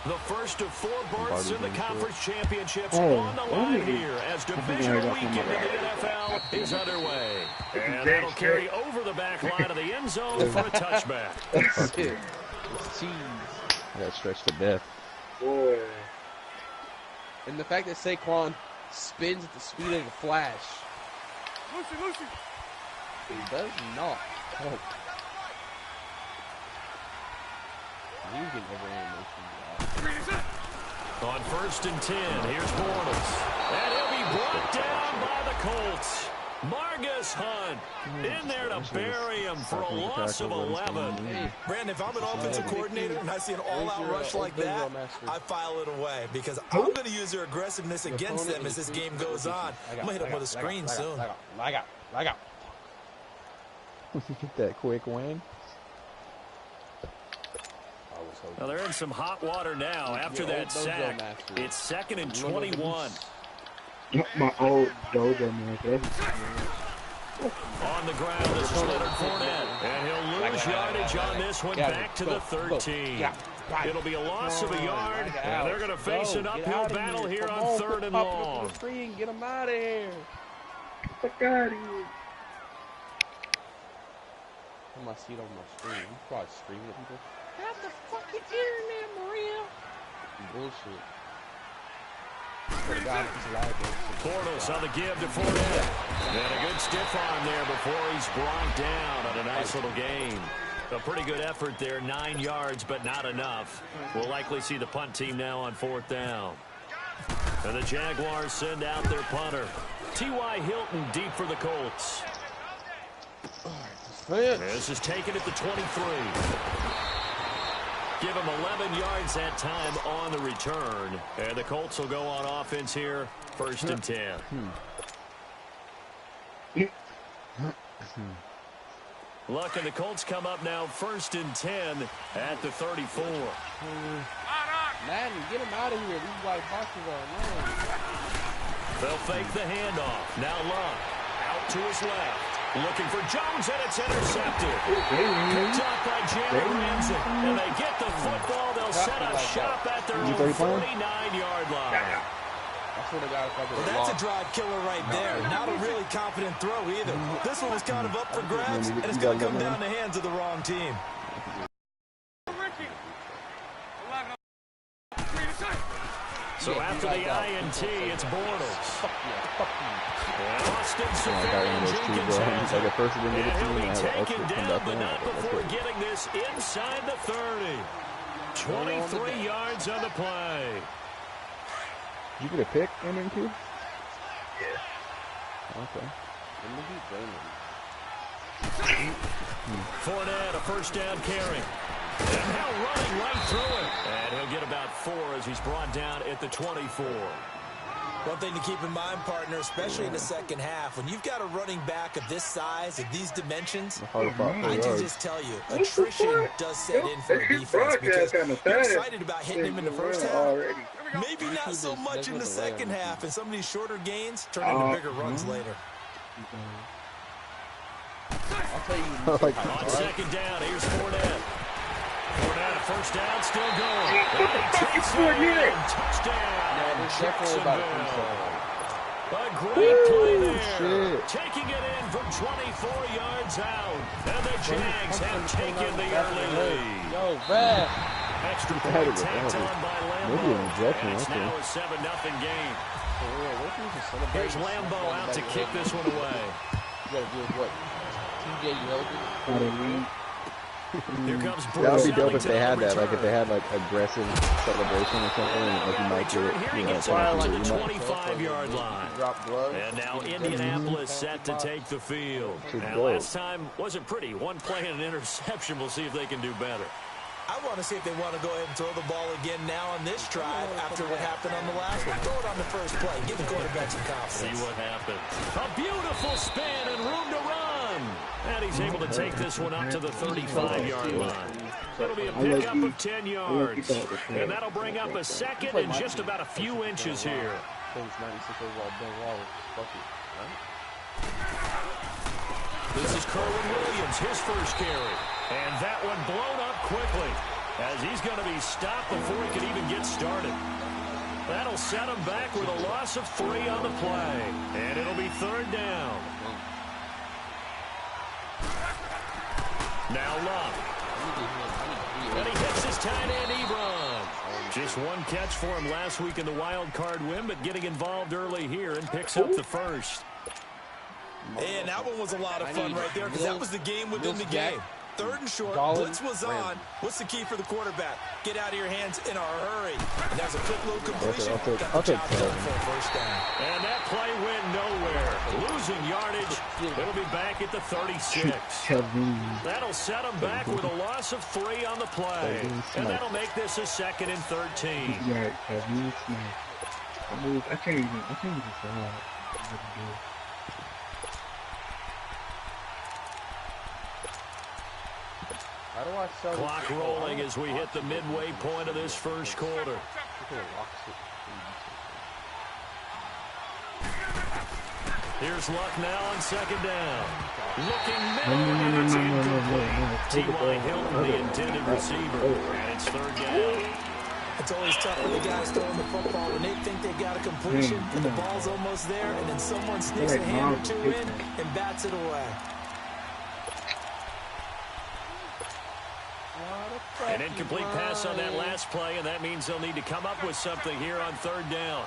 The first of 4 berths in the conference championships on the line here as divisional weekend in the NFL is underway. And that'll carry over the back line of the end zone for a touchback. It's cheese. I got stretched to death. Boy. And the fact that Saquon spins at the speed of the Flash. Lucy. He does not. Oh. You can over animation. On 1st and 10, here's Bortles. And he'll be brought down by the Colts. Margus Hunt in there to bury him for a loss of 11. Brandon, if I'm an offensive coordinator and I see an all-out rush like that, I file it away because I'm going to use their aggressiveness against them as this game goes on. I'm going to hit them with a screen soon. Lag out. Get that quick win. Well, they're in some hot water now after that sack. It's 2nd and 21. My old dojo man. On the ground, this is Leonard Fournette. And he'll lose yardage on this one back to the 13. It'll be a loss of a yard, and they're going to face an uphill battle here on 3rd and long. Get him out of here. Fuck out of here. Put my seat on my screen. You probably screaming at people. Have the fucking internet, Maria. Bullshit. Bortles on the give to Fournette. And a good stiff arm there before he's brought down on a nice little gain. A pretty good effort there, 9 yards, but not enough. We'll likely see the punt team now on 4th down. And the Jaguars send out their punter. T.Y. Hilton deep for the Colts. This is taken at the 23. Give him 11 yards that time on the return. And the Colts will go on offense here, 1st and 10. Look, and the Colts come up now 1st and 10 at the 34. Madden, get him out of here. These white boxes are annoying. They'll fake the handoff. Now Luck out to his left. Looking for Jones, and it's intercepted. Picked up by Jalen Ramsey. And they get the football. They'll set a shot at their own 49-yard line. Well, that's a drive killer right there. Not a really confident throw either. This one was kind of up for grabs, and it's going to come down the hands of the wrong team. So after the INT, it's Bortles. And Austin Seferian-Jenkins has it. And he'll be taken down, but not before getting this inside the 30. 23 yards on the play. Did you get a pick, Aaron, too? Yeah. Okay. Fournette, a 1st down carry. And now running right through it. And he'll get about 4 as he's brought down at the 24. One thing to keep in mind, partner, especially in the second half, when you've got a running back of this size, of these dimensions, I can just tell you, attrition does set in for the defense because you're excited about hitting him in the first half. Maybe not so much in the second half, and some of these shorter gains turn into bigger runs later. I'll tell you. On 2nd down, here's Fournette. Fournette, 1st down, still going. Touchdown. A great play there. Taking it in from 24 yards out. And the Jags have taken the early lead. Extra point tacked on by Lambeau. And it's now a 7-0 game. Here's Lambeau out to kick this one away. You got to do what? TJ Yeldon? Here comes Bruce. That would be dope if they had that. Like if they had like aggressive celebration or something, and like you might do it. Here he gets out to the 25-yard line. And now Indianapolis set to take the field. And last time wasn't pretty. One play and an interception. We'll see if they can do better. I want to see if they want to go ahead and throw the ball again now on this drive after what happened on the last one. Throw it on the first play. Give the quarterback some confidence. See what happens. A beautiful spin and room to run. And he's able to take this one up to the 35-yard line. It'll be a pickup of 10 yards. And that'll bring up a 2nd and just about a few inches here. This is Kerwin Williams, his 1st carry. And that one blown up quickly as he's going to be stopped before he can even get started. That'll set them back with a loss of 3 on the play. And it'll be 3rd down. Now Luck. And he hits his tight end, Ebron. Just 1 catch for him last week in the wild card win, but getting involved early here and picks up the first. And that one was a lot of fun right there because that was the game within the game. 3rd and short, blitz was on. What's the key for the quarterback? Get out of your hands in a hurry. And there's a quick little completion. I'll take for a first down. And that play went nowhere. Losing yardage. It'll be back at the 36. That'll set them back with a loss of 3 on the play. And that'll make this a 2nd and 13. Yeah, I can't even decide. How do I sell Clock rolling as we hit the midway point of this first quarter. Here's Luck now on 2nd down. Looking middle, and it's incomplete. T.Y. Hilton, the intended receiver, and it's 3rd down. It's always tough when the guys throwing the football when they think they've got a completion and the ball's almost there, and then someone sneaks a hand or 2 in and bats it away. An incomplete pass on that last play, and that means they'll need to come up with something here on 3rd down.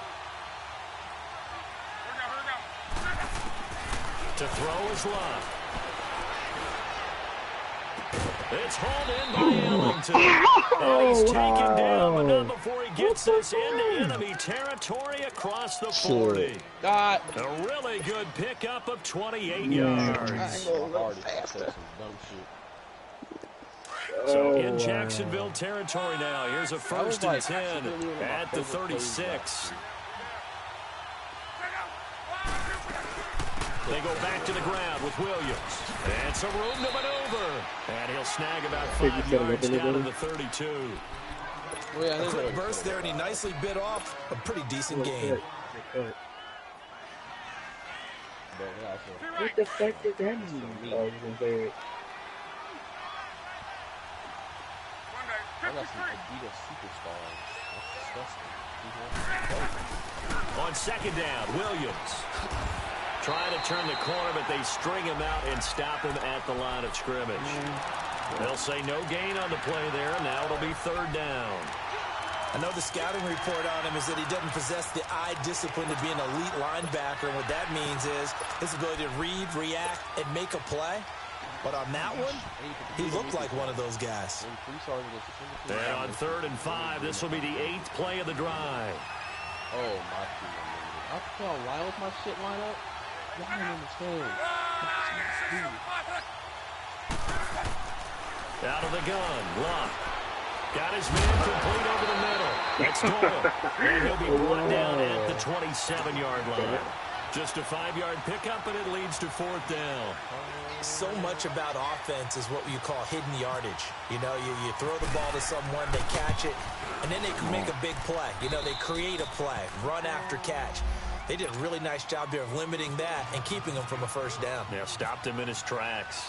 To throw is Luck. It's hauled in by Ellington. And he's taken down, but not before he gets us into enemy territory across the 40. A really good pickup of 28 yards. So in Jacksonville territory now. Here's a 1st and 10 at the 36. They go back to the ground with Williams. And some room to maneuver. And he'll snag about 5 yards down to the 32. A quick burst there, and he nicely bit off a pretty decent game. What the fuck did that mean? I got some Adidas Superstars. That's disgusting. On 2nd down, Williams. Trying to turn the corner, but they string him out and stop him at the line of scrimmage. They'll say no gain on the play there. Now it'll be 3rd down. I know the scouting report on him is that he doesn't possess the eye discipline to be an elite linebacker. And what that means is his ability to read, react, and make a play. But on that one, he looked like one of those guys. And on 3rd and 5, this will be the 8th play of the drive. Oh, my God. I feel line with my shit line up. Y'all don't understand. Out of the gun, Luck. Got his man complete over the middle. That's Doyle. And he'll be brought down at the 27-yard line. Just a 5-yard pickup, and it leads to 4th down. So much about offense is what you call hidden yardage. You know, you throw the ball to someone, they catch it, and then they can make a big play. You know, they create a play, run after catch. They did a really nice job there of limiting that and keeping him from a 1st down. Yeah, stopped him in his tracks.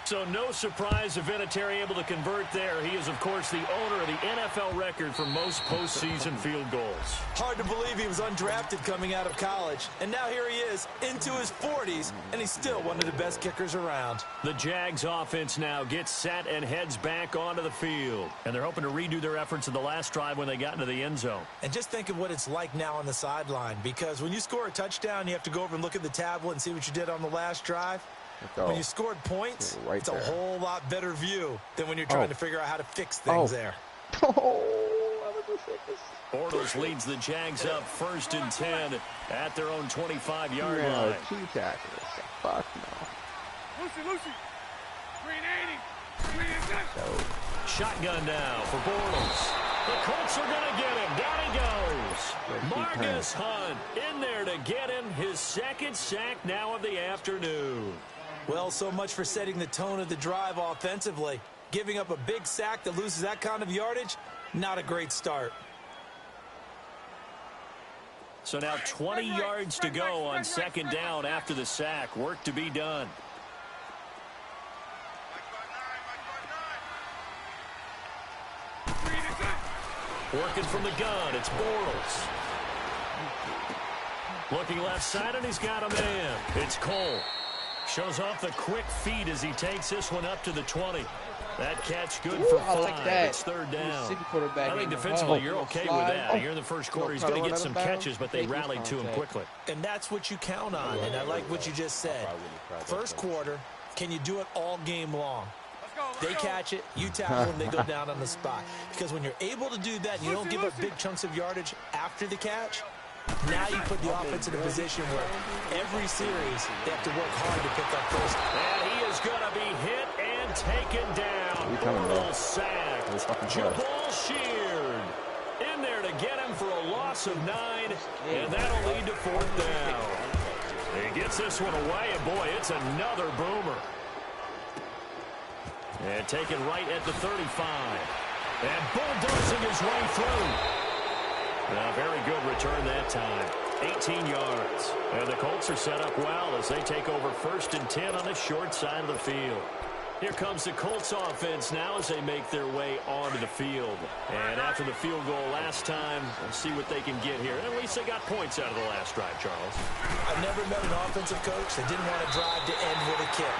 So no surprise if Vinatieri able to convert there. He is, of course, the owner of the NFL record for most postseason field goals. Hard to believe he was undrafted coming out of college. And now here he is into his 40s, and he's still one of the best kickers around. The Jags offense now gets set and heads back onto the field. And they're hoping to redo their efforts in the last drive when they got into the end zone. And just think of what it's like now on the sideline, because when you score a touchdown, you have to go over and look at the tablet and see what you did on the last drive. When you scored points, it's a whole lot better view than when you're trying to figure out how to fix things there. Bortles leads the Jags up 1st and 10 at their own 25-yard line. 2 tackles. Fuck no. Lucy. 380. Shotgun now for Bortles. The Colts are going to get him. Down he goes. Marcus Hunt in there to get him his 2nd sack now of the afternoon. Well, so much for setting the tone of the drive offensively. Giving up a big sack that loses that kind of yardage, not a great start. So now 20 yards to go on 2nd down after the sack. Work to be done. Working from the gun, it's Bortles. Looking left side, and he's got a man. It's Cole. Shows off the quick feet as he takes this one up to the 20. That catch good for 5. Like that. It's third down. I think defensively you're okay with that. Here in the first quarter, he's going to get some catches, but they rallied to him quickly. And that's what you count on, and I like what you just said. First quarter, can you do it all game long? They catch it, you tackle them, they go down on the spot. Because when you're able to do that and you don't give up big chunks of yardage after the catch, now you put the offense in a position where every series they have to work hard to pick up first. And he is going to be hit and taken down. Brutal sack. Jabal Sheard in there to get him for a loss of 9, and that'll lead to 4th down. He gets this one away, and boy, it's another boomer. And taken right at the 35. And bulldozing his way through. A very good return that time. 18 yards. And the Colts are set up well as they take over 1st and 10 on the short side of the field. Here comes the Colts offense now as they make their way onto the field. And after the field goal last time, we'll see what they can get here. At least they got points out of the last drive, Charles. I've never met an offensive coach that didn't want to drive to end with a kick.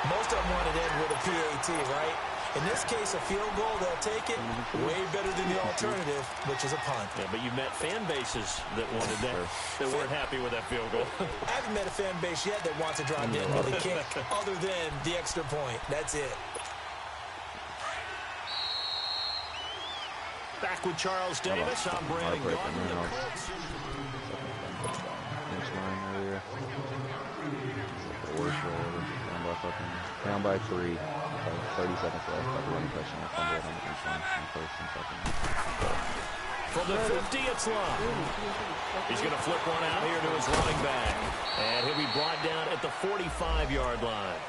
Most of them want to end with a PAT, right? In this case, a field goal, they'll take it way better than the alternative, which is a punt. Yeah, but you met fan bases that wanted that, that weren't happy with that field goal. I haven't met a fan base yet that wants to drive in with a kick other than the extra point. That's it. Back with Charles Davis. I'm Brandon Gaudin. Down by 3. 30 seconds left. Running touchdown. Fumble on each one. First and second. From the 50, it's Love. He's going to flip one out here to his running back. And he'll be brought down at the 45-yard line.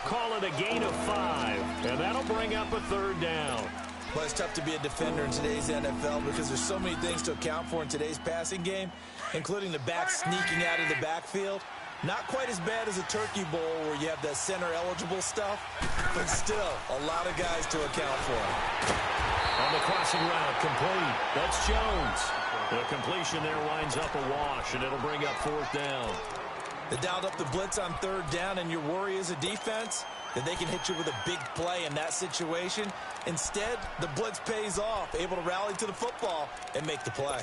Call it a gain of 5. And that'll bring up a 3rd down. Well, it's tough to be a defender in today's NFL because there's so many things to account for in today's passing game, including the back sneaking out of the backfield. Not quite as bad as a turkey bowl where you have that center-eligible stuff, but still a lot of guys to account for. On the crossing route, complete. That's Jones. The completion there winds up a wash, and it'll bring up 4th down. They dialed up the blitz on 3rd down, and your worry as a defense that they can hit you with a big play in that situation. Instead, the blitz pays off, able to rally to the football and make the play.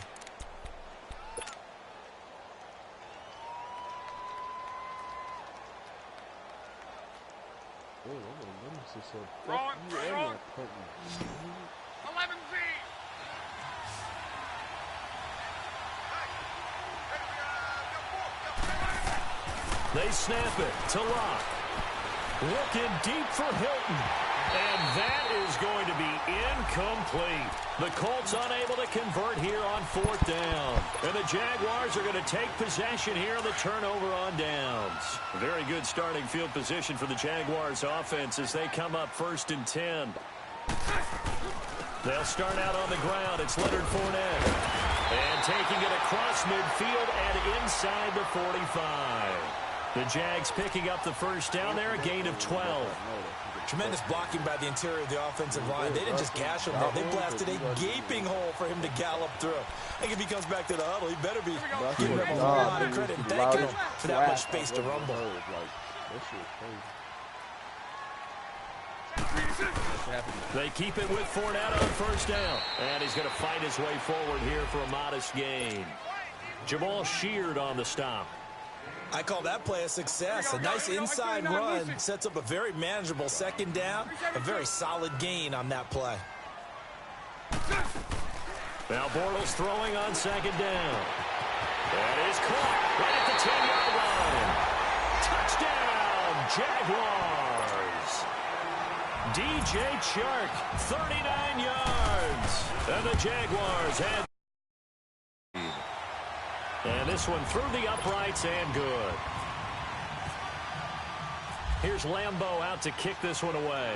Wrong, 11Z. They snap it to Locke. Looking deep for Hilton. And that is going to be incomplete. The Colts unable to convert here on 4th down. And the Jaguars are going to take possession here on the turnover on downs. Very good starting field position for the Jaguars offense as they come up 1st and 10. They'll start out on the ground. It's Leonard Fournette. And taking it across midfield and inside the 45. The Jags picking up the 1st down there, a gain of 12. Tremendous blocking by the interior of the offensive line. They didn't just gash him there. They blasted a gaping hole for him to gallop through. I think if he comes back to the huddle, he better be giving him a lot of credit and thanking him for that much space to rumble. They keep it with Fournette on 1st down. And he's going to fight his way forward here for a modest gain. Jabal Sheard on the stop. I call that play a success. A nice inside run sets up a very manageable 2nd down. A very solid gain on that play. Now Bortles throwing on 2nd down. That is caught right at the 10-yard line. Touchdown, Jaguars. DJ Chark, 39 yards. And the Jaguars have. And this one through the uprights and good. Here's Lambeau out to kick this one away.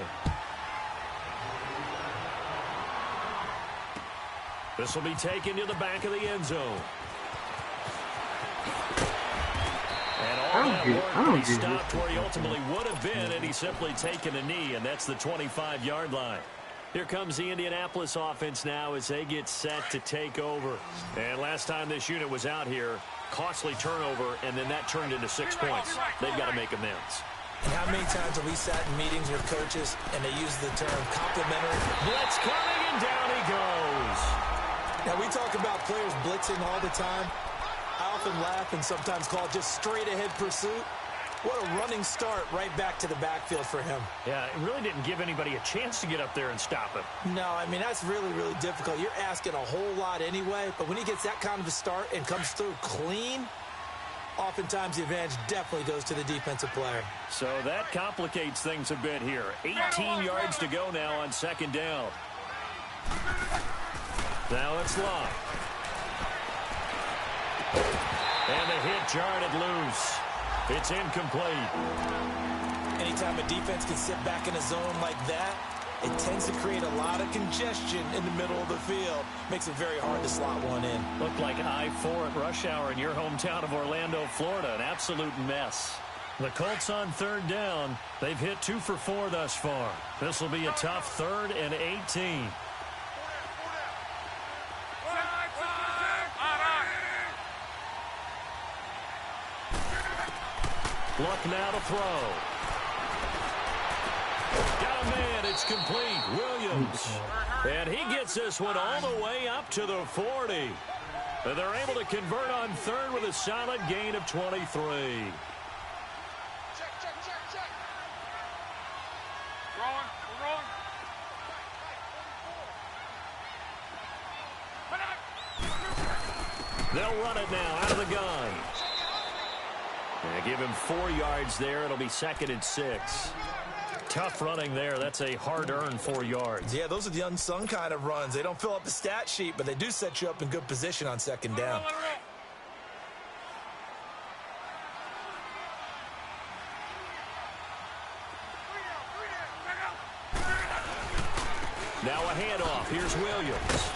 This will be taken to the back of the end zone. And all that work, he stopped where he ultimately would have been, and he's simply taken a knee, and that's the 25-yard line. Here comes the Indianapolis offense now as they get set to take over. And last time this unit was out here, costly turnover, and then that turned into 6 points. They've got to make amends. How many times have we sat in meetings with coaches and they use the term complimentary? Blitz coming, and down he goes. Now, we talk about players blitzing all the time. I often laugh and sometimes call it just straight-ahead pursuit. What a running start right back to the backfield for him. Yeah, it really didn't give anybody a chance to get up there and stop him. No, I mean, that's really, really difficult. You're asking a whole lot anyway, but when he gets that kind of a start and comes through clean, oftentimes the advantage definitely goes to the defensive player. So that complicates things a bit here. 18 yards to go now on second down. Now it's Love. And the hit jarred it loose. It's incomplete. Anytime a defense can sit back in a zone like that, it tends to create a lot of congestion in the middle of the field. Makes it very hard to slot one in. Looked like I-4 at rush hour in your hometown of Orlando, Florida. An absolute mess. The Colts on third down. They've hit 2 for 4 thus far. This will be a tough 3rd and 18. Luck now to throw. Got a man. It's complete. Williams. And he gets this one all the way up to the 40. And they're able to convert on third with a solid gain of 23. They'll run it now out of the gun. And give him 4 yards there. It'll be 2nd and 6. Tough running there. That's a hard-earned 4 yards. Yeah, those are the unsung kind of runs. They don't fill up the stat sheet, but they do set you up in good position on second down. Now a handoff. Here's Williams.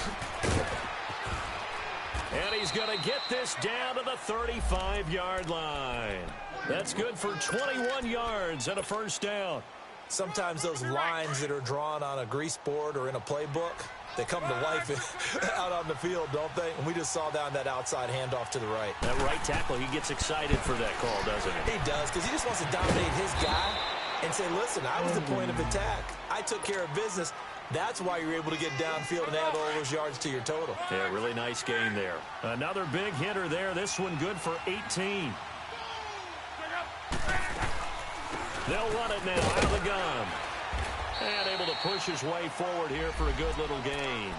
And he's going to get this down to the 35-yard line. That's good for 21 yards and a first down. Sometimes those lines that are drawn on a grease board or in a playbook, they come to life out on the field, don't they? And we just saw down that outside handoff to the right. That right tackle, he gets excited for that call, doesn't he? He does, because he just wants to dominate his guy and say, listen, I was the point of attack. I took care of business. That's why you're able to get downfield and add all those yards to your total. Yeah, really nice game there. Another big hitter there. This one good for 18. They'll run it now out of the gun. And able to push his way forward here for a good little gain.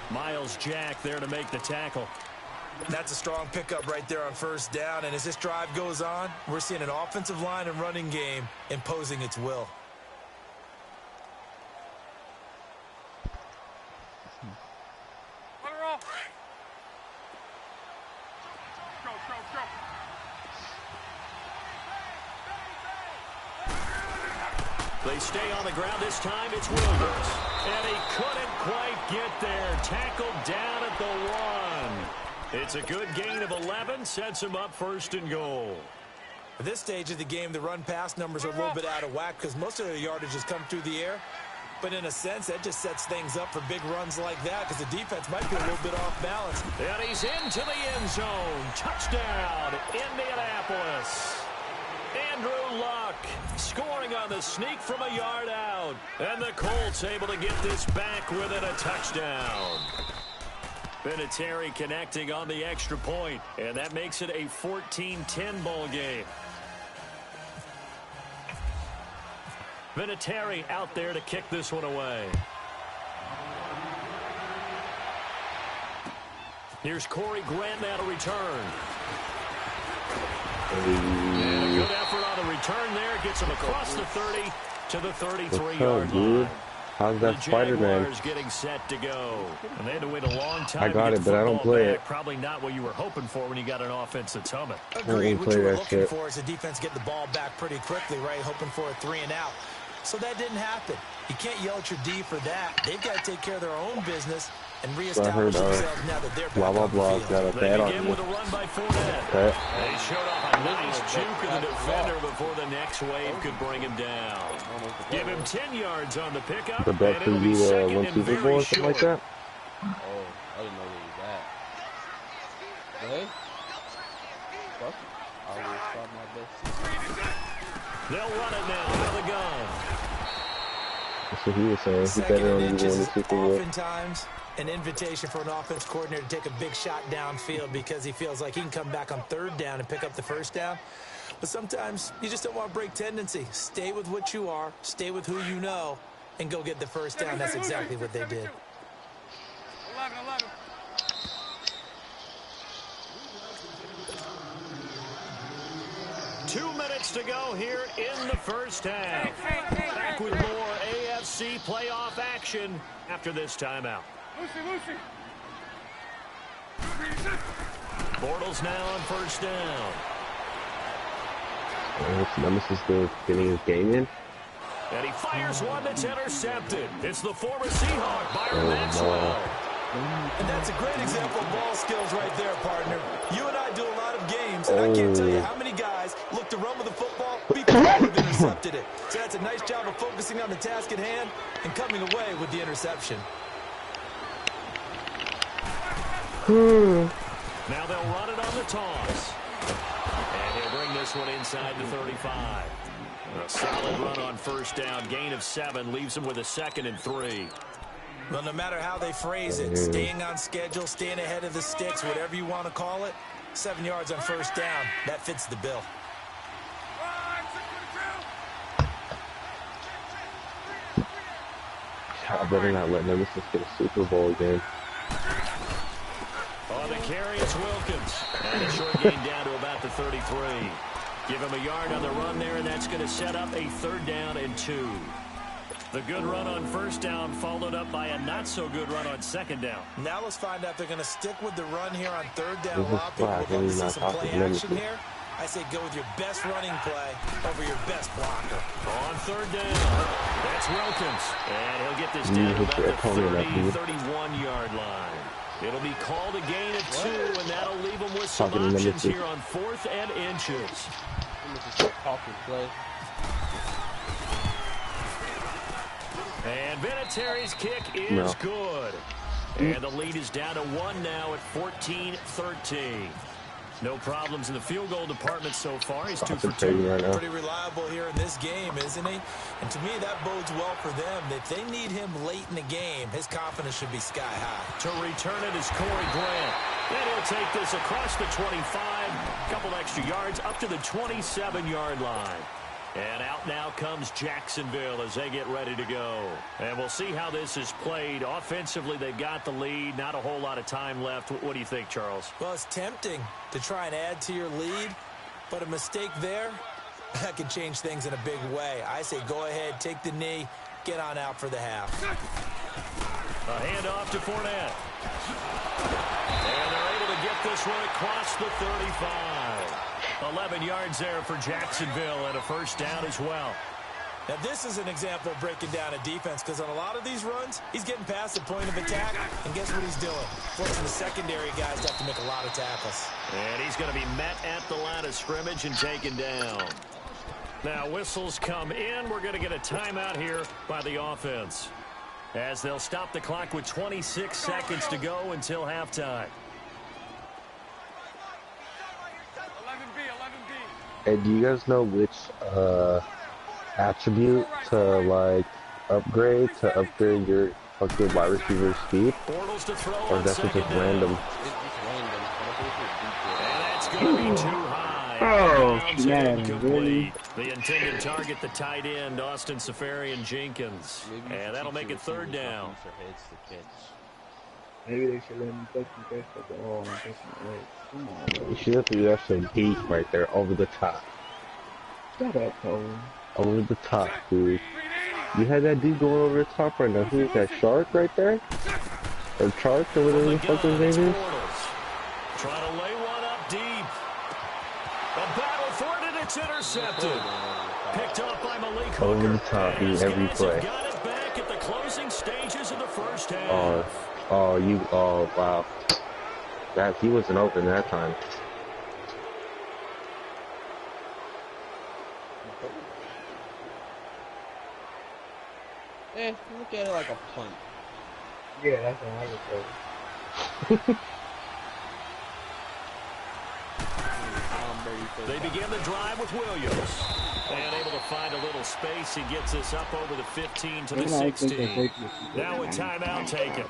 Miles Jack there to make the tackle. That's a strong pickup right there on first down. And as this drive goes on, we're seeing an offensive line and running game imposing its will. They stay on the ground. This time it's Williams. And he couldn't quite get there. Tackled down at the 1. It's a good gain of 11. Sets him up 1st and goal. At this stage of the game, the run-pass numbers are a little bit out of whack because most of their yardage has come through the air. But in a sense, that just sets things up for big runs like that because the defense might be a little bit off balance. And he's into the end zone. Touchdown, Indianapolis. Andrew Luck scoring on the sneak from a yard out. And the Colts able to get this back within a touchdown. Vinatieri connecting on the extra point. And that makes it a 14-10 ball game. Vinatieri out there to kick this one away. Here's Corey Grant now to return. And a good effort on the return there. Gets him across the 30 to the 33-yard line. How's that Spider-Man? Jaguars getting set to go. And they had to wait a long time. I got to it, but I don't play back. it. Probably not what you were hoping for when you got an offense that's humming. Agreed. What you were looking for is the defense get the ball back pretty quickly, right? Hoping for a 3 and out. So that didn't happen. You can't yell at your D for that. They've got to take care of their own business and reestablish themselves now that they're back on the field. Got a bad on you. With a run by Fournette. Okay. They showed off a nice juke of the defender before the next wave could bring him down. Give him 10 yards on the pickup. The bet for you to win Super Bowl or something like that? Oh, I didn't know there was that. Hey? Fuck it. I will start my best. They'll run it now out of the gun. That's what he was saying. He better only win the Super Bowl. Oftentimes, an invitation for an offense coordinator to take a big shot downfield because he feels like he can come back on third down and pick up the first down. But sometimes you just don't want to break tendency. Stay with what you are, stay with who you know, and go get the first down. That's exactly what they did. 11. 2 minutes to go here in the first half. Back with more AFC playoff action after this timeout. Lucy. Bortles now on first down. Nemesis still getting his game in. And he fires one that's intercepted. It's the former Seahawk, Byron Maxwell. And that's a great example of ball skills right there, partner. You and I do a lot of games, and I can't tell you how many guys look to run with the football, beat the ball, and intercepted it. So that's a nice job of focusing on the task at hand and coming away with the interception. Now they'll run it on the toss. And he'll bring this one inside the 35. A solid run on first down. Gain of 7 leaves him with a 2nd and 3. Well, no matter how they phrase it, staying on schedule, staying ahead of the sticks, whatever you want to call it, 7 yards on first down, that fits the bill. I better not let Nemesis get a Super Bowl again. On the carry, it's Wilkins. And a short gain down to about the 33. Give him a yard on the run there, and that's going to set up a 3rd down and 2. The good run on first down followed up by a not-so-good run on 2nd down. Now let's find out if they're going to stick with the run here on 3rd down. A lot of people would love to see some play action here. I say go with your best running play over your best blocker. On 3rd down, that's Wilkins. And he'll get this down to about the 31-yard line. It'll be called a gain of 2, and that'll leave them with some options here on 4th and inches. And Vinatieri's kick is good. And the lead is down to 1 now at 14-13. No problems in the field goal department so far. He's 2 for 2. Right now. Pretty reliable here in this game, isn't he? And to me, that bodes well for them. If they need him late in the game, his confidence should be sky high. To return it is Corey Grant. Then he'll take this across the 25. A couple extra yards up to the 27-yard line. And out now comes Jacksonville as they get ready to go. And we'll see how this is played. Offensively, they've got the lead. Not a whole lot of time left. What do you think, Charles? Well, it's tempting to try and add to your lead, but a mistake there, that could change things in a big way. I say go ahead, take the knee, get on out for the half. A handoff to Fournette. And they're able to get this one across the 35. 11 yards there for Jacksonville and a first down as well. Now, this is an example of breaking down a defense because on a lot of these runs, he's getting past the point of attack, and guess what he's doing? Forcing the secondary guys to have to make a lot of tackles. And he's going to be met at the line of scrimmage and taken down. Now, whistles come in. We're going to get a timeout here by the offense as they'll stop the clock with 26 seconds to go until halftime. Hey, do you guys know which attribute to like upgrade your fucking wide receiver speed? Or is that just random? And that's going to be too high. Oh, man, really? The intended target, the tight end, Austin Seferian-Jenkins. And that'll make it 3rd down. Maybe they should let him touch the best of the all. Come on, bro. You should have to do that some heat right there over the top. Shut up, Cole. Over the top, dude. You had that dude going over the top right now. Who is that, Shark right there? Or Chark, or whatever the fuck his name is? Trying to lay one up deep. A battle for it, and it's intercepted. Picked up by Malik Hooker. Over the top, dude, every play. Got it back at the closing stages of the first half. Oh, wow. He wasn't open that time. Look at it like a punt. Yeah, that's what I would say. They begin the drive with Williams. And able to find a little space. He gets us up over the 15 to the 16. Now a timeout taken.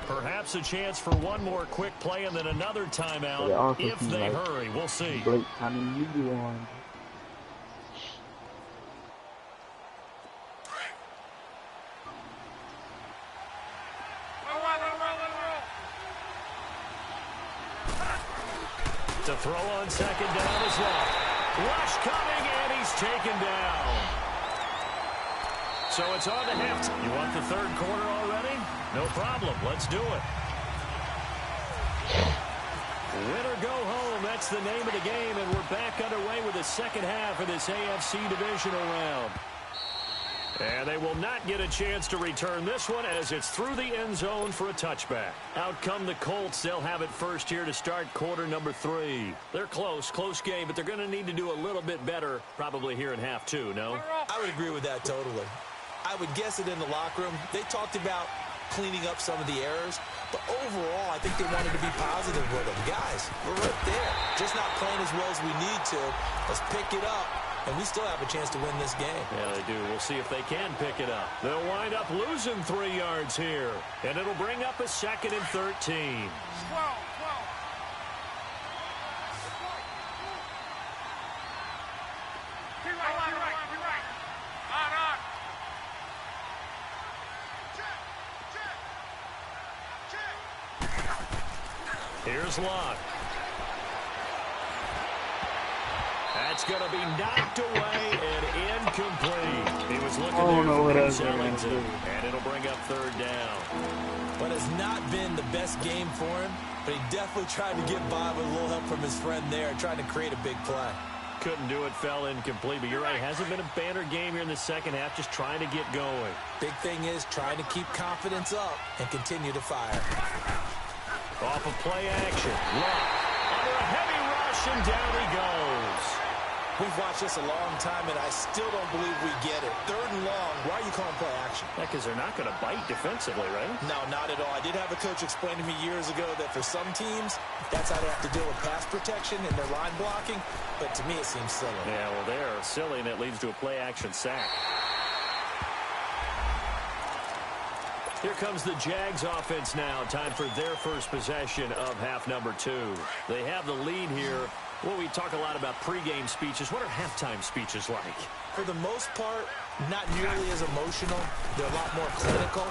Perhaps a chance for one more quick play and then another timeout if they hurry. We'll see. Blake kind of new on. To throw on second down is Long. Rush coming, and he's taken down. So it's on to halftime. You want the third quarter already? No problem. Let's do it. Win or go home. That's the name of the game, and we're back underway with the second half of this AFC divisional round. And they will not get a chance to return this one as it's through the end zone for a touchback. Out come the Colts. They'll have it first here to start quarter number 3. They're close game, but they're going to need to do a little bit better probably here in half 2, no? I would agree with that totally. I would guess it in the locker room. They talked about cleaning up some of the errors, but overall, I think they wanted to be positive with them. Guys, we're right there. Just not playing as well as we need to. Let's pick it up. And we still have a chance to win this game. Yeah, they do. We'll see if they can pick it up. They'll wind up losing 3 yards here. And it'll bring up a second and 13. Here's Locke. That's going to be knocked away and incomplete. He was looking there for Ellington, and it'll bring up third down. But it's not been the best game for him, but he definitely tried to get by with a little help from his friend there, trying to create a big play. Couldn't do it, fell incomplete, but you're right, it hasn't been a banner game here in the second half, just trying to get going. Big thing is trying to keep confidence up and continue to fire. Off of play action, Locke under a heavy rush, and down he goes. We've watched this a long time, and I still don't believe we get it. Third and long. Why are you calling play action? Yeah, because they're not going to bite defensively, right? No, not at all. I did have a coach explain to me years ago that for some teams, that's how they have to deal with pass protection and their line blocking. But to me, it seems silly. Yeah, well, they're silly, and it leads to a play action sack. Here comes the Jags offense now. Time for their first possession of half number 2. They have the lead here. Well, we talk a lot about pregame speeches. What are halftime speeches like? For the most part, not nearly as emotional. They're a lot more clinical.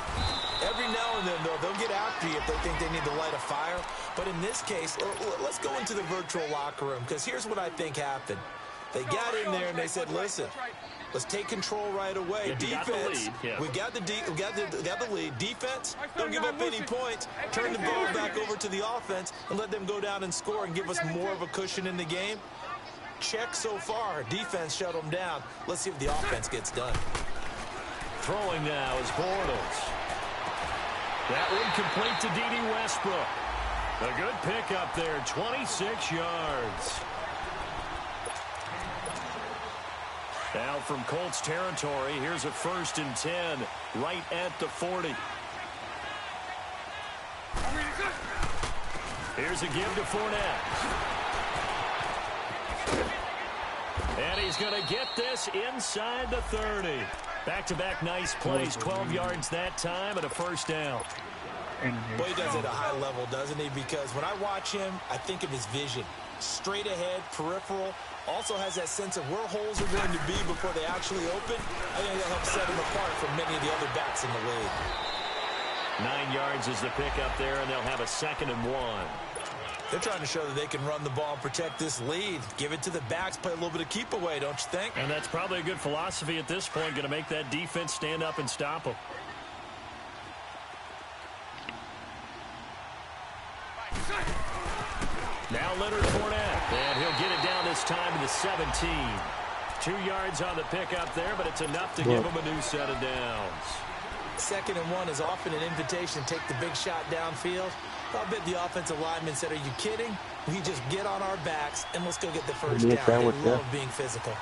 Every now and then, they'll get after you if they think they need to light a fire. But in this case, let's go into the virtual locker room, because here's what I think happened. They got in there and they said, listen, let's take control right away. Defense, we got the lead. Defense, don't give up any points. Turn the ball back over to the offense and let them go down and score and give us more of a cushion in the game. Check so far. Defense shut them down. Let's see if the offense gets done. Throwing now is Bortles. That one complete to D.D. Westbrook. A good pickup there, 26 yards. Now from Colts territory, here's a 1st and 10 right at the 40. Here's a give to Fournette. And he's going to get this inside the 30. Back-to-back nice plays, 12 yards that time and a 1st down. Boy, he does it at a high level, doesn't he? Because when I watch him, I think of his vision. Straight ahead, peripheral. Also has that sense of where holes are going to be before they actually open. I think that'll help set him apart from many of the other backs in the league. 9 yards is the pickup there, and they'll have a 2nd and 1. They're trying to show that they can run the ball and protect this lead. Give it to the backs, play a little bit of keep away, don't you think? And that's probably a good philosophy at this point, going to make that defense stand up and stop them. Now Leonard Fournette, and he'll get it down this time to the 17. 2 yards on the pickup there, but it's enough to give him a new set of downs. 2nd and 1 is often an invitation to take the big shot downfield. I'll bet the offensive lineman said, are you kidding? We just get on our backs and let's go get the first down. They love being physical.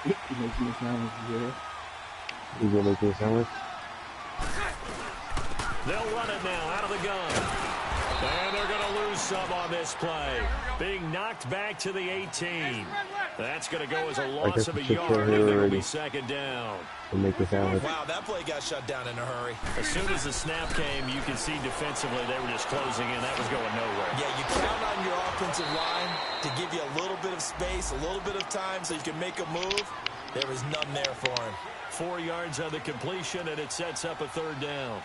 He's making a sandwich, yeah. He's gonna make a sandwich. They'll run it now out of the gun. And they're going to lose some on this play. Being knocked back to the 18. That's going to go as a loss of a yard, and it will be 2nd down. Make a sandwich. Wow, that play got shut down in a hurry. As soon as the snap came, you can see defensively they were just closing in. That was going nowhere. Yeah, you count on your offensive line to give you a little bit of space, a little bit of time so you can make a move. There was none there for him. 4 yards on the completion, and it sets up a 3rd down.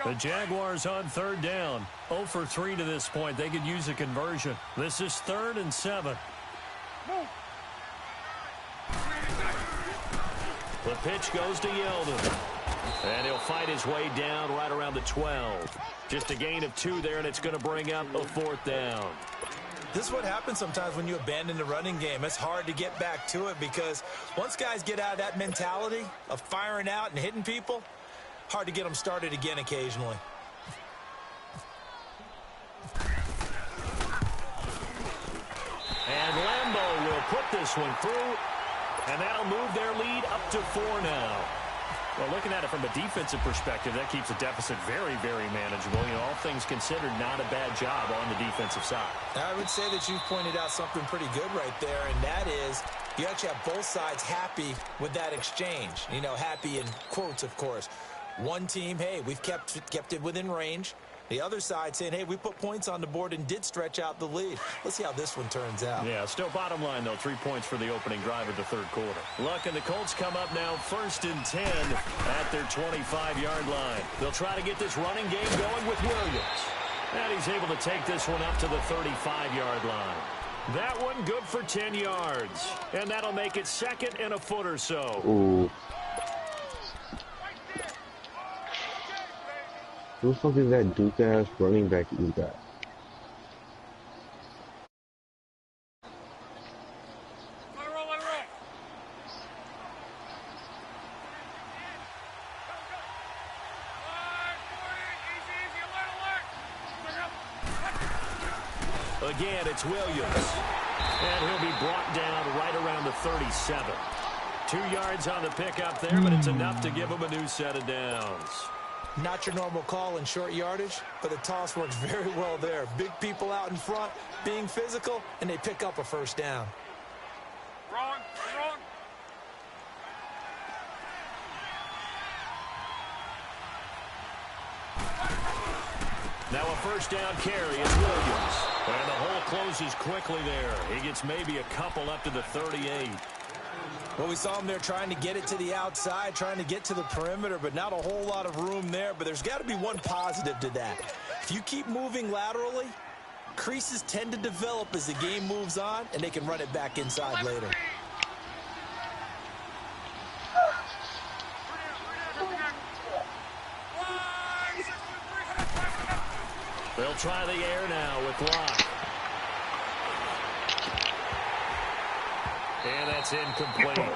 The Jaguars on 3rd down. 0 for 3 to this point. They could use a conversion. This is 3rd and 7. The pitch goes to Yeldon. And he'll fight his way down right around the 12. Just a gain of 2 there, and it's going to bring up a 4th down. This is what happens sometimes when you abandon the running game. It's hard to get back to it because once guys get out of that mentality of firing out and hitting people, hard to get them started again occasionally. And Lambeau will put this one through, and that'll move their lead up to 4 now. Well, looking at it from a defensive perspective, that keeps the deficit very, very manageable. You know, all things considered, not a bad job on the defensive side. I would say that you've pointed out something pretty good right there, and that is you actually have both sides happy with that exchange. You know, happy in quotes, of course. One team, hey, we've kept it within range. The other side saying, hey, we put points on the board and did stretch out the lead. Let's see how this one turns out. Yeah, still bottom line, though, 3 points for the opening drive of the 3rd quarter. Luck and the Colts come up now 1st and 10 at their 25-yard line. They'll try to get this running game going with Williams. And he's able to take this one up to the 35-yard line. That one good for 10 yards. And that'll make it 2nd and a foot or so. Ooh. Who the fuck is that Duke-ass running back you got? Let it roll, let it roll. Alert, easy, alert. Again, it's Williams. And he'll be brought down right around the 37. 2 yards on the pickup there, but it's enough to give him a new set of downs. Not your normal call in short yardage, but the toss works very well there. Big people out in front, being physical, and they pick up a 1st down. Wrong, wrong. Now a 1st down carry is Williams. And the hole closes quickly there. He gets maybe a couple up to the 38. Well, we saw him there trying to get it to the outside, trying to get to the perimeter, but not a whole lot of room there. But there's got to be one positive to that. If you keep moving laterally, creases tend to develop as the game moves on, and they can run it back inside later. They'll try the air now with Locke. And that's incomplete.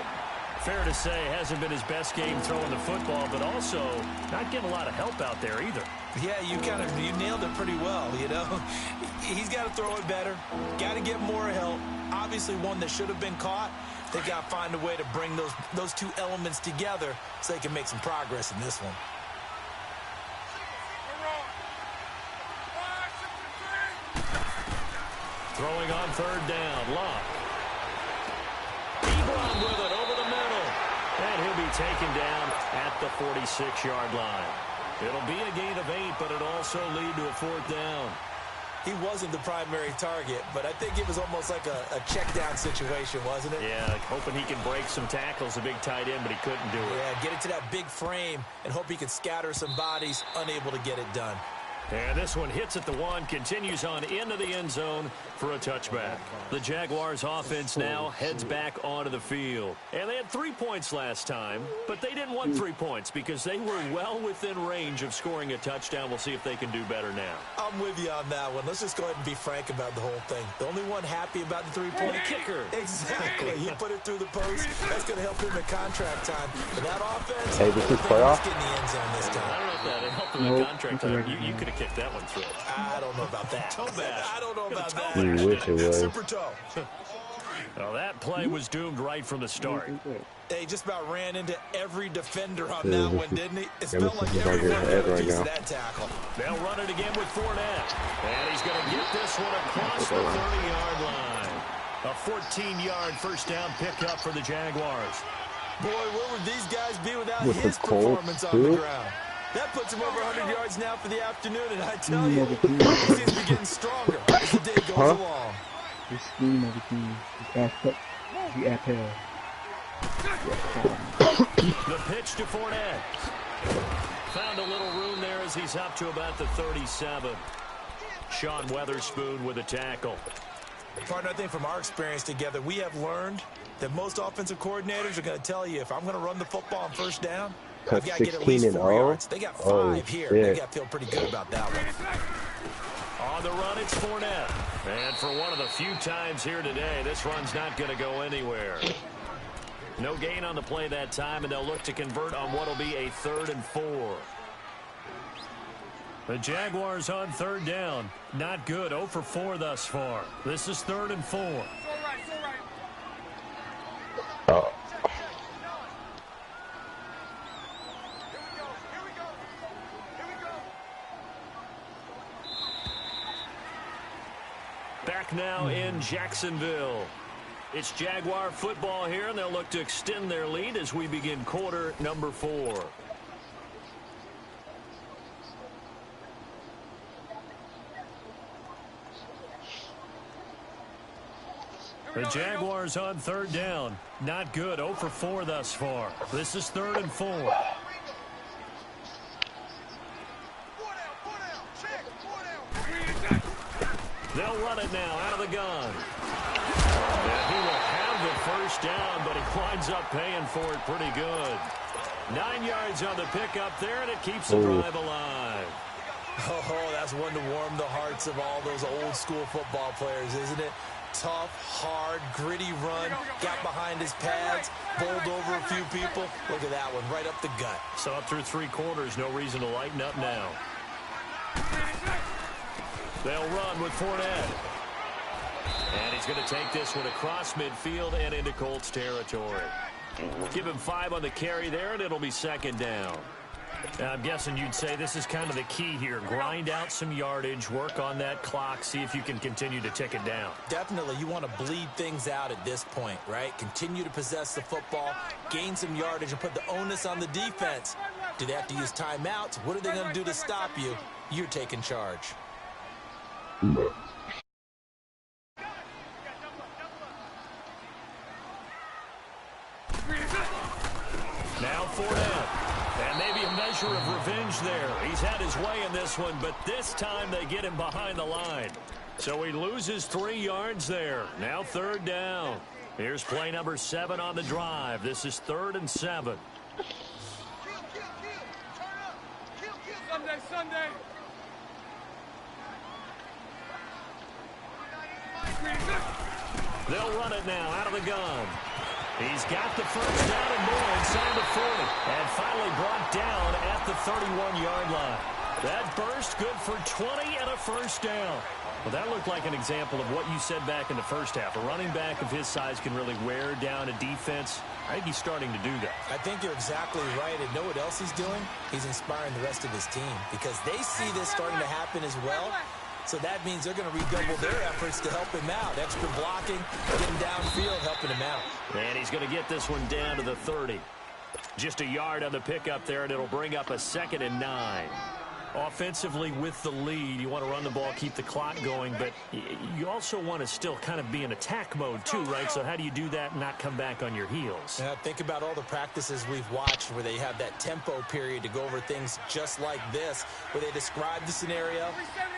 Fair to say, hasn't been his best game throwing the football, but also not getting a lot of help out there either. Yeah, you nailed it pretty well, you know. He's got to throw it better, got to get more help. Obviously one that should have been caught. They got to find a way to bring those 2 elements together so they can make some progress in this one. Throwing on 3rd down, Locke. Ebron with it over the middle. And he'll be taken down at the 46-yard line. It'll be a gain of 8, but it'll also lead to a 4th down. He wasn't the primary target, but I think it was almost like a check down situation, wasn't it? Yeah, hoping he can break some tackles, a big tight end, but he couldn't do it. Yeah, get it to that big frame and hope he could scatter some bodies, unable to get it done. And this one hits at the 1, continues on into the end zone for a touchback. The Jaguars offense now heads back onto the field. And they had 3 points last time, but they didn't want 3 points because they were well within range of scoring a touchdown. We'll see if they can do better now. I'm with you on that one. Let's just go ahead and be frank about the whole thing. The only one happy about the 3-point kicker. Exactly. He put it through the post. That's going to help him at contract time. But that offense, Hey, this is playoff? in the end zone this time. I don't know if that helped him in contract time. You could have kicked that one through. I don't know about that. Toe bash. I don't know about that. You wish it was. Super toe. Well, that play was doomed right from the start. He just about ran into every defender on Yeah, that this one, is- didn't he? It yeah, felt this like is like everyone his head got a right piece now. of that tackle. They'll run it again with Fournette. And he's going to get this one across the 30-yard line. A 14-yard first down pickup for the Jaguars. Boy, where would these guys be without With the his Colts, performance on the too? ground? That puts him over 100 yards now for the afternoon, and I tell you, he seems to be getting stronger as the day goes along. The scheme of the team is the appel. The pitch to Fournette. Found a little room there as he's up to about the 37. Sean Weatherspoon with a tackle. Partner, I think from our experience together, we have learned that most offensive coordinators are going to tell you, if I'm going to run the football on first down, Cut I've got to get at least 16 and 4 0? yards. They got 5 here. shit. They got to feel pretty good about that one. On the run, it's Fournette. And for one of the few times here today, this run's not going to go anywhere. No gain on the play that time, and they'll look to convert on what will be a 3rd and 4. The Jaguars on 3rd down. Not good. 0 for 4 thus far. This is 3rd and 4. Oh. Back now in Jacksonville. It's Jaguar football here, and they'll look to extend their lead as we begin quarter number 4. The Jaguars on 3rd down. Not good. 0 for 4 thus far. This is 3rd and 4. They'll run it now out of the gun. And he will have the first down, but he winds up paying for it pretty good. 9 yards on the pickup there, and it keeps the drive alive. Oh, that's one to warm the hearts of all those old school football players, isn't it? Tough, hard, gritty run, got behind his pads, bowled over a few people. Look at that one, right up the gut. So up through 3 quarters, no reason to lighten up now. They'll run with Fournette. And he's going to take this one across midfield and into Colts territory. Give him 5 on the carry there, and it'll be 2nd down. I'm guessing you'd say this is kind of the key here. Grind out some yardage, work on that clock, see if you can continue to tick it down. Definitely, you want to bleed things out at this point, right? Continue to possess the football, gain some yardage, and put the onus on the defense. Do they have to use timeouts? What are they going to do to stop you? You're taking charge. Now Fournette. And maybe a measure of revenge there. He's had his way in this one, but this time they get him behind the line. So he loses 3 yards there. Now 3rd down. Here's play number 7 on the drive. This is 3rd and 7. Sunday. They'll run it now out of the gun. He's got the first down and more inside the 40. And finally brought down at the 31-yard line. That burst good for 20 and a first down. Well, that looked like an example of what you said back in the first half. A running back of his size can really wear down a defense. I think he's starting to do that. I think you're exactly right. And know what else he's doing? He's inspiring the rest of his team because they see this starting to happen as well. So that means they're going to redouble their efforts to help him out. Extra blocking, getting downfield, helping him out. And he's going to get this one down to the 30. Just a yard on the pickup there, and it'll bring up a 2nd and 9. Offensively with the lead, you want to run the ball, keep the clock going, but you also want to still kind of be in attack mode too, right? So how do you do that and not come back on your heels? Yeah, think about all the practices we've watched where they have that tempo period to go over things just like this, where they describe the scenario,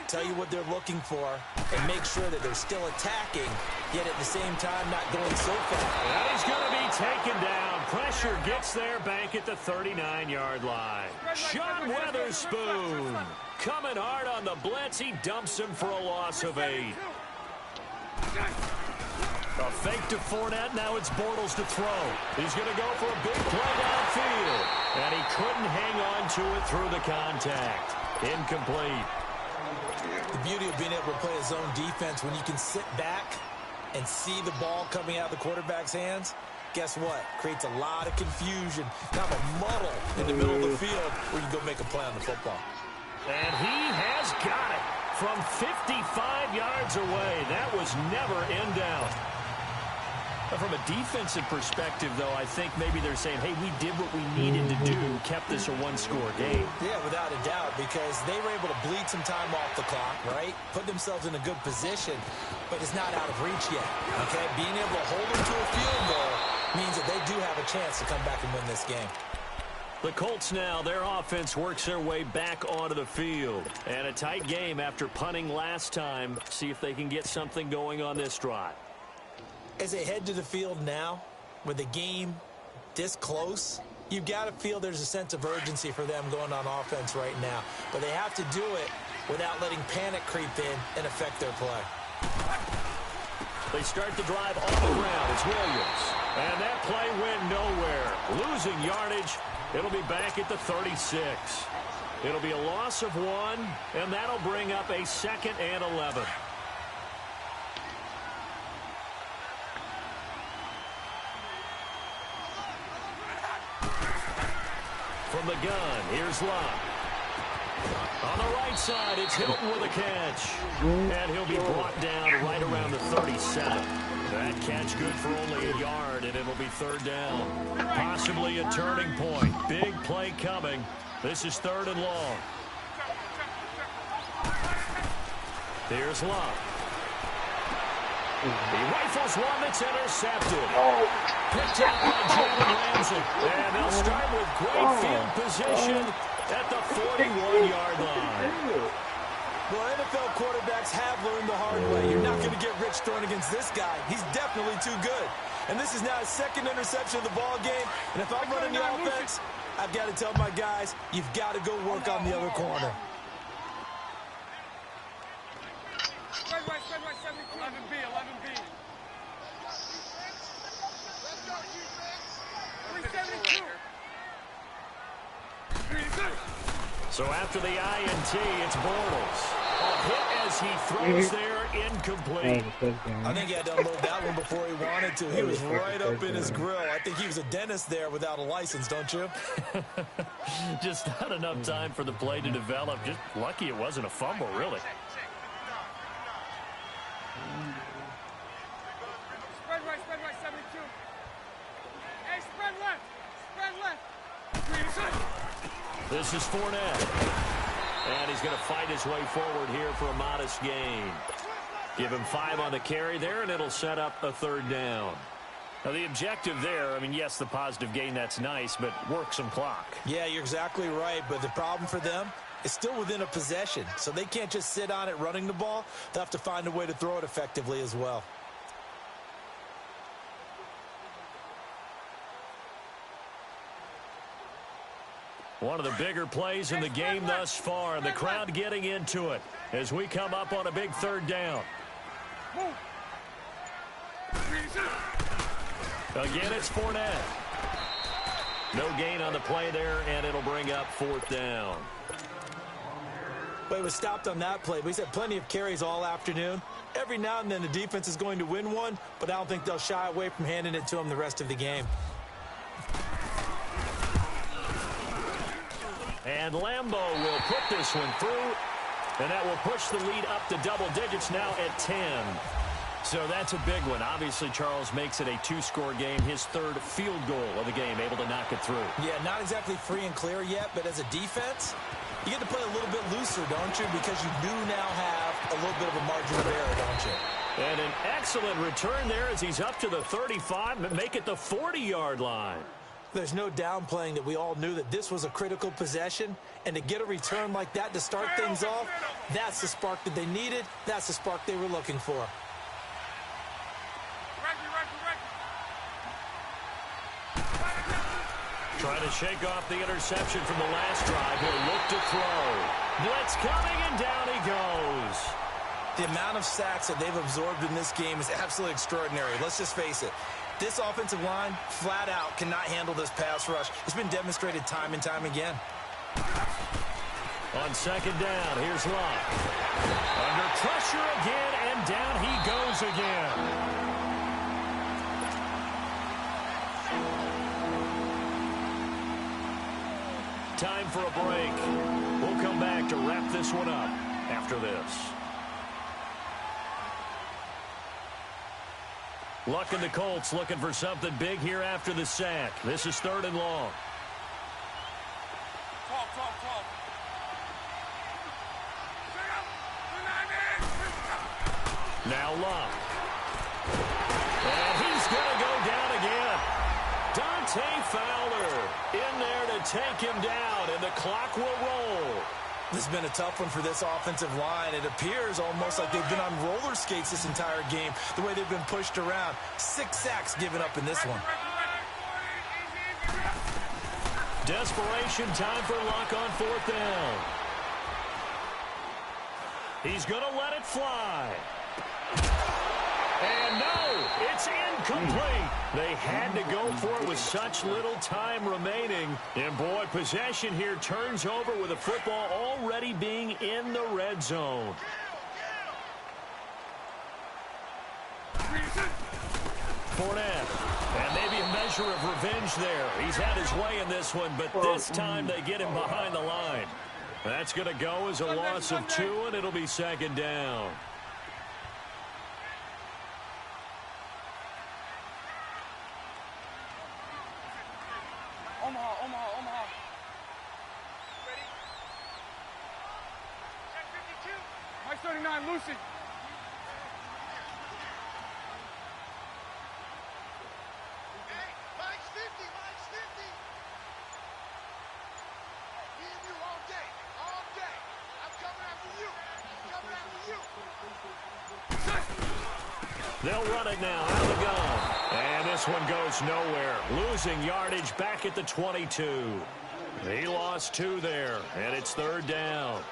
tell you what they're looking for, and make sure that they're still attacking, yet at the same time not going so fast. And he's going to be taken down. Pressure gets there back at the 39-yard line. Sean Weatherspoon coming hard on the blitz. He dumps him for a loss of 8. A fake to Fournette. Now it's Bortles to throw. He's going to go for a big play downfield. And he couldn't hang on to it through the contact. Incomplete. The beauty of being able to play a zone defense when you can sit back and see the ball coming out of the quarterback's hands, guess what? Creates a lot of confusion, kind of a muddle in the middle of the field where you go make a play on the football. And he has got it from 55 yards away. That was never in doubt. From a defensive perspective, though, I think maybe they're saying, hey, we did what we needed to do, kept this a one-score game. Yeah, without a doubt, because they were able to bleed some time off the clock, right? Put themselves in a good position, but it's not out of reach yet, okay? Being able to hold them to a field goal means that they do have a chance to come back and win this game. The Colts now, their offense works their way back onto the field. And a tight game after punting last time. See if they can get something going on this drive. As they head to the field now, with the game this close, you've got to feel there's a sense of urgency for them going on offense right now. But they have to do it without letting panic creep in and affect their play. They start the drive on the ground. It's Williams. And that play went nowhere. Losing yardage. It'll be back at the 36. It'll be a loss of 1, and that'll bring up a 2nd and 11. From the gun, here's Love. On the right side, it's Hilton with a catch. And he'll be brought down right around the 37. That catch good for only a yard, and it'll be 3rd down. Possibly a turning point. Big play coming. This is 3rd and long. Here's Love. He rifles one that's intercepted. Picked up by Jalen Ramsey. And they'll start with great field position at the 41-yard line. Well, NFL quarterbacks have learned the hard way. You're not going to get rich throwing against this guy. He's definitely too good. And this is now his 2nd interception of the ball game. And if I'm running the offense, I've got to tell my guys, you've got to go work on the other corner. Spread right, 11B, 11B. 372. So after the INT, it's Bortles. A hit as he throws there, incomplete. I think he had to unload that one before he wanted to. He was right up in his grill. I think he was a dentist there without a license, don't you? Just not enough time for the play to develop. Just lucky it wasn't a fumble, really. Spread right, 72. Hey, spread left. This is Fournette. And he's going to fight his way forward here for a modest gain. Give him 5 on the carry there, and it'll set up a 3rd down. Now, the objective there, I mean, yes, the positive gain, that's nice, but work some clock. Yeah, you're exactly right, but the problem for them is still within a possession, so they can't just sit on it running the ball. They'll have to find a way to throw it effectively as well. One of the bigger plays in the game thus far, and the crowd getting into it as we come up on a big 3rd down. Again, it's Fournette. No gain on the play there, and it'll bring up 4th down. But he was stopped on that play, but he's had plenty of carries all afternoon. Every now and then the defense is going to win one, but I don't think they'll shy away from handing it to him the rest of the game. And Lambeau will put this one through, and that will push the lead up to double digits now at 10. So that's a big one. Obviously, Charles makes it a 2-score game, his 3rd field goal of the game, able to knock it through. Yeah, not exactly free and clear yet, but as a defense, You get to play a little bit looser, don't you? Because you do now have a little bit of a margin of error, don't you? And an excellent return there as he's up to the 35, but make it the 40-yard line. There's no downplaying that we all knew that this was a critical possession, and to get a return like that to start things off, that's the spark that they needed. That's the spark they were looking for. Trying to shake off the interception from the last drive. He'll look to throw. Blitz coming, and down he goes. The amount of sacks that they've absorbed in this game is absolutely extraordinary. Let's just face it. This offensive line, flat out, cannot handle this pass rush. It's been demonstrated time and time again. On second down, here's Luck. Under pressure again, and down he goes again. Time for a break. We'll come back to wrap this one up after this. Luck and the Colts looking for something big here after the sack. This is 3rd and long. Now Luck. And he's going to go down again. Dante Fowler in there to take him down, and the clock will roll. This has been a tough one for this offensive line. It appears almost like they've been on roller skates this entire game, the way they've been pushed around. 6 sacks given up in this one. Desperation time for Luck on 4th down. He's going to let it fly. And no, it's incomplete. They had to go for it with such little time remaining. And boy, possession here turns over with the football already being in the red zone. Fournette. And maybe a measure of revenge there. He's had his way in this one, but this time they get him behind the line. That's going to go as a loss of 2, and it'll be 2nd down. Omaha. Ready? Check 52. Mike 39, Lucy. Hey, Mike's 50. Me and you all day. I'm coming after you. They'll run it now out of the gun. And this one goes nowhere. Losing yardage back at the 22. He lost 2 there, and it's 3rd down.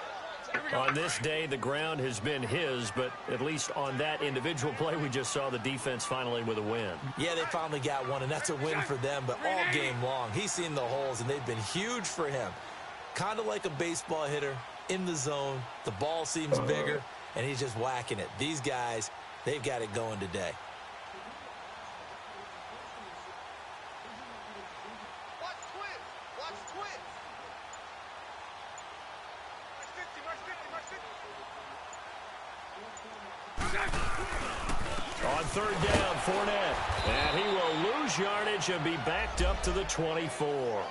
On this day, the ground has been his, but at least on that individual play, we just saw the defense finally with a win. Yeah, they finally got one, and that's a win for them, but all game long, he's seen the holes, and they've been huge for him. Kind of like a baseball hitter in the zone. The ball seems bigger, and he's just whacking it. These guys, they've got it going today. On 3rd down, Fournette. And he will lose yardage and be backed up to the 24.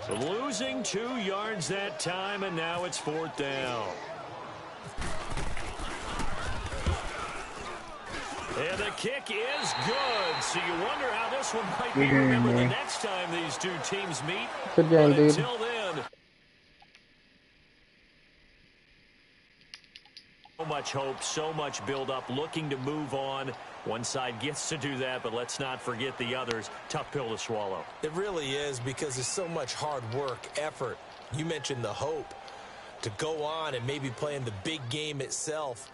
So losing 2 yards that time, and now it's 4th down. And the kick is good. So you wonder how this one might be remembered the next time these 2 teams meet. Good game, dude. Until then, so much hope, so much build-up, looking to move on. One side gets to do that, but let's not forget the others. Tough pill to swallow. It really is, because there's so much hard work, effort. You mentioned the hope to go on and maybe play in the big game itself.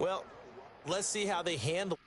Well, let's see how they handle